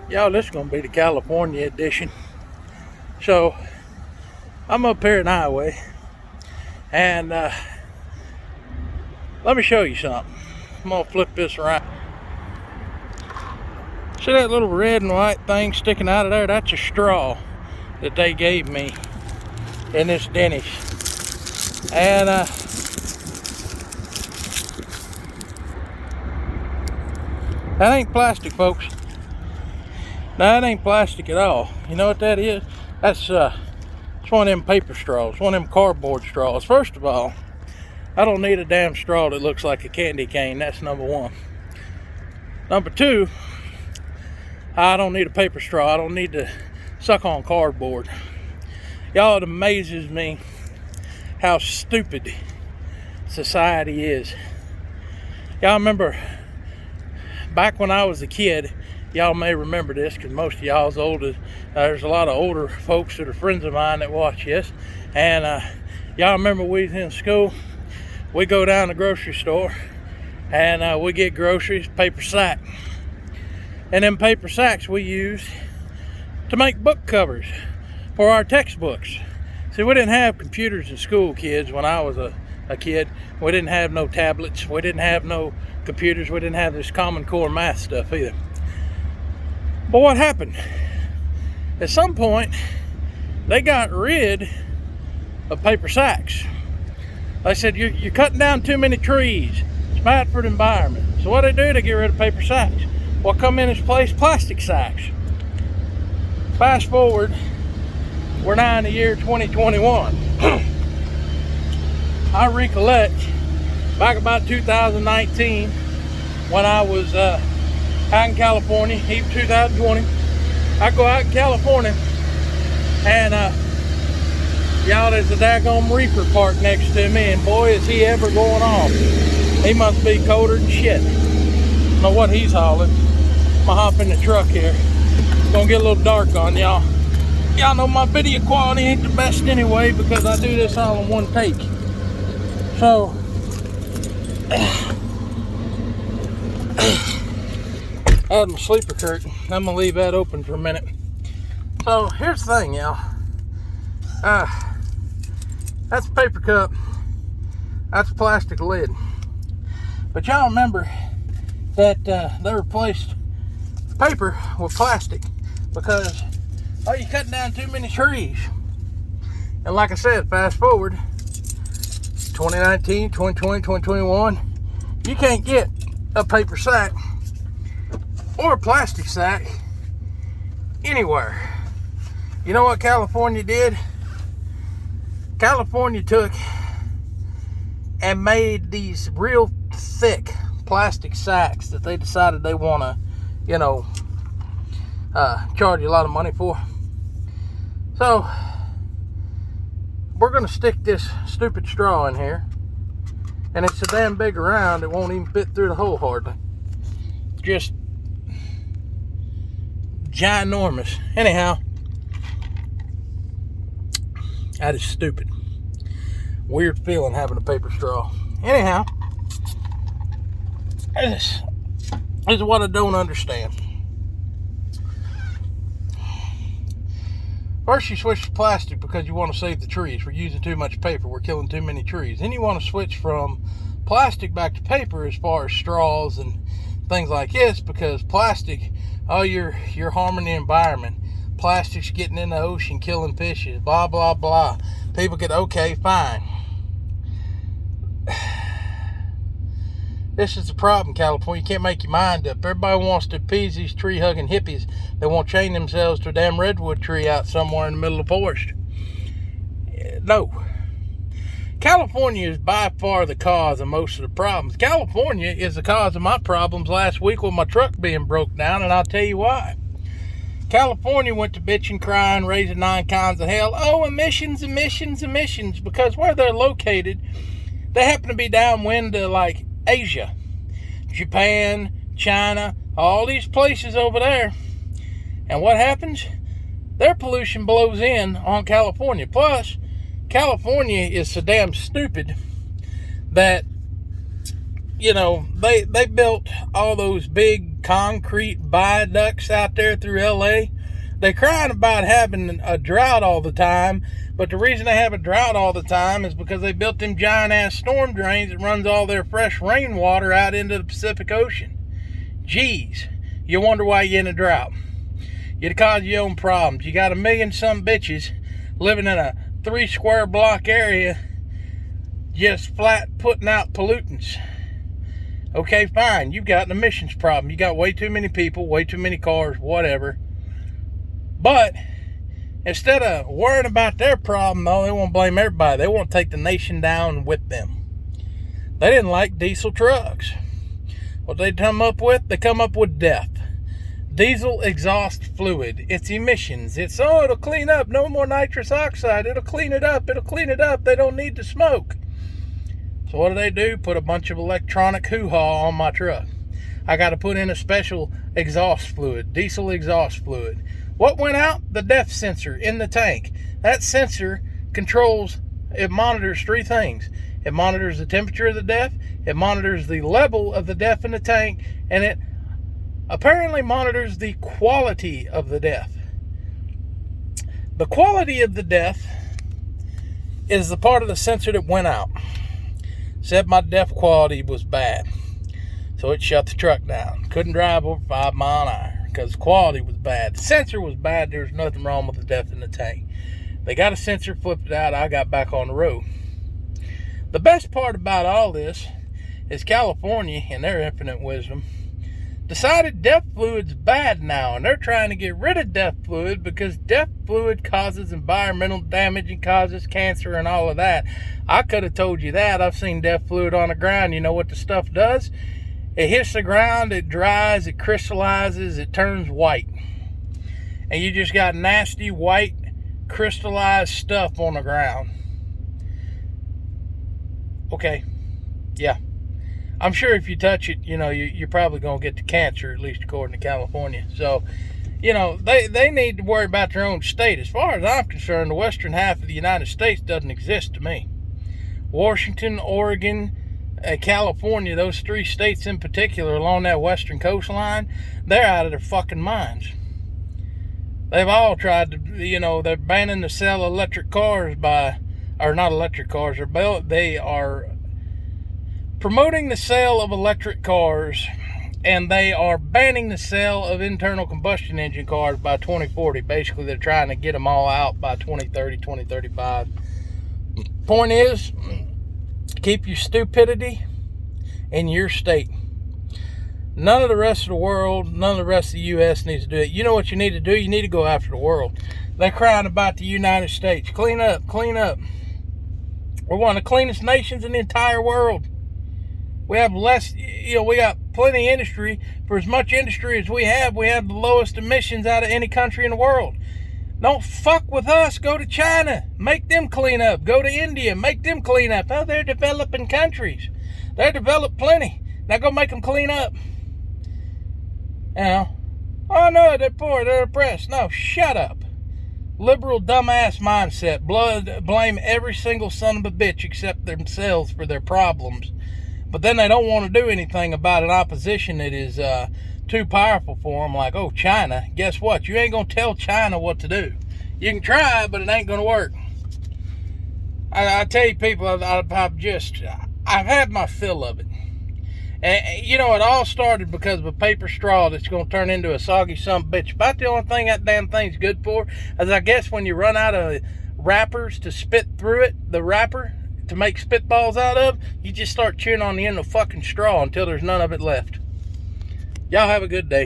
Y'all, this is going to be the California edition. So, I'm up here in Iowa, and let me show you something. I'm going to flip this around. See that little red and white thing sticking out of there? That's a straw that they gave me in this Denny's. And that ain't plastic, folks. Now, that ain't plastic at all. You know what that is? That's it's one of them paper straws, one of them cardboard straws. First of all, I don't need a damn straw that looks like a candy cane. That's number one. Number two, I don't need a paper straw. I don't need to suck on cardboard. Y'all, it amazes me how stupid society is. Y'all remember back when I was a kid, y'all may remember this because most of y'all's older. There's a lot of older folks that are friends of mine that watch this. And y'all remember we was in school, we go down to the grocery store and we get groceries, paper sack. And them paper sacks we used to make book covers for our textbooks. See, we didn't have computers in school, kids, when I was a kid. We didn't have no tablets. We didn't have no computers. We didn't have this Common Core math stuff either. But what happened? At some point, they got rid of paper sacks. They said, you're cutting down too many trees. It's bad for the environment. So what they do, they get rid of paper sacks. What come in its place? Plastic sacks. Fast forward, we're now in the year 2021. I recollect back about 2019 when I was out in California, even 2020. I go out in California and y'all, there's a daggone reefer parked next to me, and boy, is he ever going off. He must be colder than shit. I don't know what he's hauling. I'm gonna hop in the truck here. It's gonna get a little dark on y'all. Y'all know my video quality ain't the best anyway because I do this all in one take. So, I had my sleeper curtain. I'm gonna leave that open for a minute. So here's the thing, y'all. That's a paper cup. That's a plastic lid. But y'all remember that they replaced paper with plastic because you're cutting down too many trees. And like I said, fast forward 2019, 2020, 2021, you can't get a paper sack or a plastic sack anywhere. You know what California did? California took and made these real thick plastic sacks that they decided they want to, charge you a lot of money for. So we're going to stick this stupid straw in here, and it's so damn big around it won't even fit through the hole hardly. Just ginormous. Anyhow, that is stupid. Weird feeling having a paper straw. Anyhow, this is what I don't understand. First, you switch to plastic because you want to save the trees. We're using too much paper. We're killing too many trees. Then you want to switch from plastic back to paper as far as straws and things like this because plastic, you're harming the environment. Plastic's getting in the ocean, killing fishes, blah, blah, blah. People get, okay, fine. This is the problem, California. You can't make your mind up. Everybody wants to appease these tree-hugging hippies. They won't chain themselves to a damn redwood tree out somewhere in the middle of the forest. No. California is by far the cause of most of the problems. California is the cause of my problems last week with my truck being broke down, and I'll tell you why. California went to bitching, crying, raising 9 kinds of hell. Oh, emissions, emissions, emissions. Because where they're located, they happen to be downwind to like Asia, Japan, China, all these places over there. And what happens? Their pollution blows in on California. Plus, California is so damn stupid that you know, they built all those big concrete viaducts out there through LA. They're crying about having a drought all the time, but the reason they have a drought all the time is because they built them giant ass storm drains that runs all their fresh rainwater out into the Pacific Ocean. Jeez, you wonder why you're in a drought. You cause your own problems. You got a million some bitches living in a 3 square block area just flat putting out pollutants. Okay, fine. You've got an emissions problem. You got way too many people, way too many cars, whatever. But instead of worrying about their problem, though, they want to blame everybody. They want to take the nation down with them. They didn't like diesel trucks. What they come up with? They come up with death. Diesel exhaust fluid. It's emissions. It's, oh, it'll clean up. No more nitrous oxide. It'll clean it up. It'll clean it up. They don't need to smoke. So what do? Put a bunch of electronic hoo-ha on my truck. I got to put in a special exhaust fluid, diesel exhaust fluid. What went out? The DEF sensor in the tank. That sensor controls, it monitors 3 things. It monitors the temperature of the DEF, it monitors the level of the DEF in the tank, and it apparently monitors the quality of the DEF. The quality of the DEF is the part of the sensor that went out. Said my DEF quality was bad, so it shut the truck down. Couldn't drive over 5 mile an hour because the quality was bad. The sensor was bad. There was nothing wrong with the DEF in the tank. They got a sensor, flipped it out. I got back on the road. The best part about all this is California, in their infinite wisdom, decided DEF fluid's bad now, and they're trying to get rid of DEF fluid because DEF fluid causes environmental damage and causes cancer and all of that. I could have told you that. I've seen DEF fluid on the ground. You know what the stuff does? It hits the ground, it dries, it crystallizes, it turns white. And you just got nasty white crystallized stuff on the ground. Okay, yeah. I'm sure if you touch it, you know, you're probably going to get the cancer, at least according to California. So, you know, they need to worry about their own state. As far as I'm concerned, the western half of the United States doesn't exist to me. Washington, Oregon, California, those 3 states in particular along that western coastline, they're out of their fucking minds. They've all tried to, you know, they're banning to sell electric cars by, or not electric cars, they are promoting the sale of electric cars, and they are banning the sale of internal combustion engine cars by 2040. Basically, they're trying to get them all out by 2030, 2035. Point is, keep your stupidity in your state. None of the rest of the world, none of the rest of the U.S. needs to do it. You know what you need to do? You need to go after the world. They're crying about the United States. Clean up, clean up. We're one of the cleanest nations in the entire world. We have less, you know, we got plenty of industry. For as much industry as we have the lowest emissions out of any country in the world. Don't fuck with us. Go to China. Make them clean up. Go to India. Make them clean up. Oh, they're developing countries. They're developed plenty. Now go make them clean up. You know, oh no, they're poor. They're oppressed. No, shut up. Liberal dumbass mindset. Blame every single son of a bitch except themselves for their problems. But then they don't want to do anything about an opposition that is too powerful for them, like, oh, China. Guess what? You ain't going to tell China what to do. You can try, but it ain't going to work. I tell you, people, I've had my fill of it. And, you know, it all started because of a paper straw that's going to turn into a soggy sumbitch. About the only thing that damn thing's good for is, I guess, when you run out of wrappers to spit through it, the wrapper, to make spitballs out of, you just start chewing on the end of the fucking straw until there's none of it left. Y'all have a good day.